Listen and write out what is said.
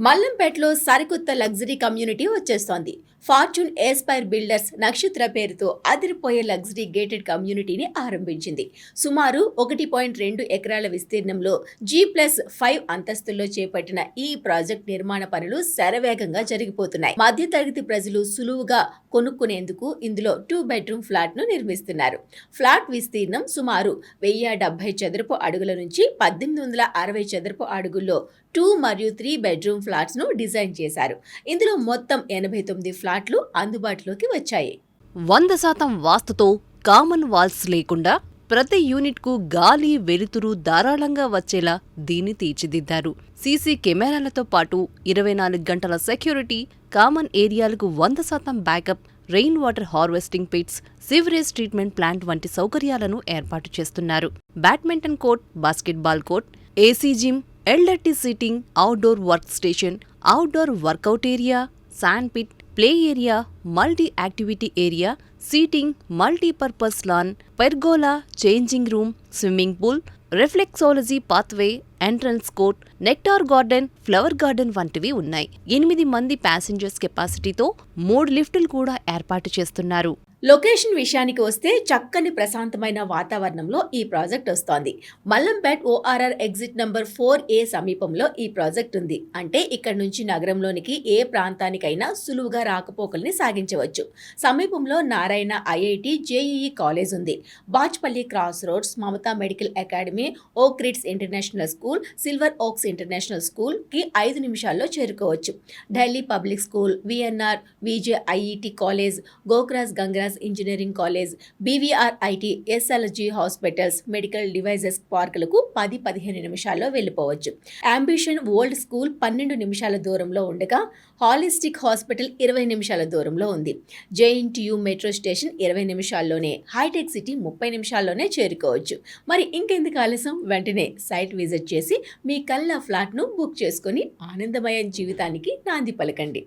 మల్లంపేటలో సరికొత్త luxury community వచ్చేస్తోంది. Fortune Aspire builders Nakshatra పేరుతో అదిరిపోయే లగ్జరీ గేటెడ్ కమ్యూనిటీని ఆరంభించింది. సుమారు 1.2 ఎకరాల విస్తీర్ణంలో G+5 అంతస్తుల్లో చేపట్టిన ఈ ప్రాజెక్ట్ నిర్మాణ పనులు శరవేగంగా జరిగిపోతున్నాయి. మధ్యతరగతి ప్రజలు సులువుగా కొనుక్కునేందుకు ఇందులో 2 బెడ్రూమ్ ఫ్లాట్ ను నిర్మిస్తున్నారు. ఫ్లాట్ విస్తీర్ణం సుమారు 1070 చదరపు అడుగుల నుంచి 1860 చదరపు అడుగుల్లో 2 మరియు 3 బెడ్రూమ్ ఫ్లాట్స్ ను డిజైన్ చేశారు. ఇందులో మొత్తం 89 ఫ్లాట్లు అందుబాటులోకి వచ్చాయి. 100% వాస్తుతో కామన్ వాల్స్ లేకుండా ప్రతి యూనిట్ కు గాలి, వెలుతురు ధారాళంగా వచ్చేలా దీన్ని తీర్చిదిద్దారు. సీసీ కెమెరాలతో పాటు 24 గంటల సెక్యూరిటీ, కామన్ ఏరియాలకు 100% backup, rain water harvesting pits, sewerage treatment plant వంటి సౌకర్యాలను ఏర్పాటు చేస్తున్నారు. Badminton court, basketball court, AC gym, elderly seating, outdoor work station, outdoor workout area, sand pit, play area, multi activity area, seating, multipurpose lawn, pergola, changing room, swimming pool, reflexology pathway, entrance court, nectar garden, flower garden వంటివి ఉన్నాయి. 8 మంది passengers కెపాసిటీతో 3 లిఫ్టులు కూడా ఏర్పాటు చేస్తున్నారు. Location విషయానికి వస్తే చక్కని ప్రశాంతమైన వాతావరణంలో ఈ ప్రాజెక్ట్ వస్తోంది. Mallampet ORR exit number 4A సమీపంలో ఈ ప్రాజెక్ట్ ఉంది. అంటే ఇక్కడ నుంచి నగరంలోనికి ఏ ప్రాంతానికైనా సులువుగా రాకపోకల్ని సాగించవచ్చు. సమీపంలో నారాయణ IIT JEE కాలేజ్ ఉంది. Bachupally cross roads, Mamata medical academy, Oakridge international school, Silver Oaks international school కి 5 నిమిషాల్లో చేరుకోవచ్చు. Delhi public school, VNR VJ IET college, Gokaraju Gangaraju engineering college, BVR IT, SLG hospitals, medical devices పార్కులకు 10-15 నిమిషాల్లో వెళ్ళిపోవచ్చు. అంబిషన్ ఓల్డ్ స్కూల్ 12 నిమిషాల దూరంలో ఉండగా హాలిస్టిక్ హాస్పిటల్ 20 నిమిషాల దూరంలో ఉంది. JNTU మెట్రో స్టేషన్ 20 నిమిషాల్లోనే, హైటెక్ సిటీ 30 నిమిషాల్లోనే చేరుకోవచ్చు. మరి ఇంకెందుకు ఆలస్యం, వెంటనే సైట్ విజిట్ చేసి మీ కళ్ళ ఫ్లాట్ను బుక్ చేసుకుని ఆనందమయ జీవితానికి నాంది పలకండి.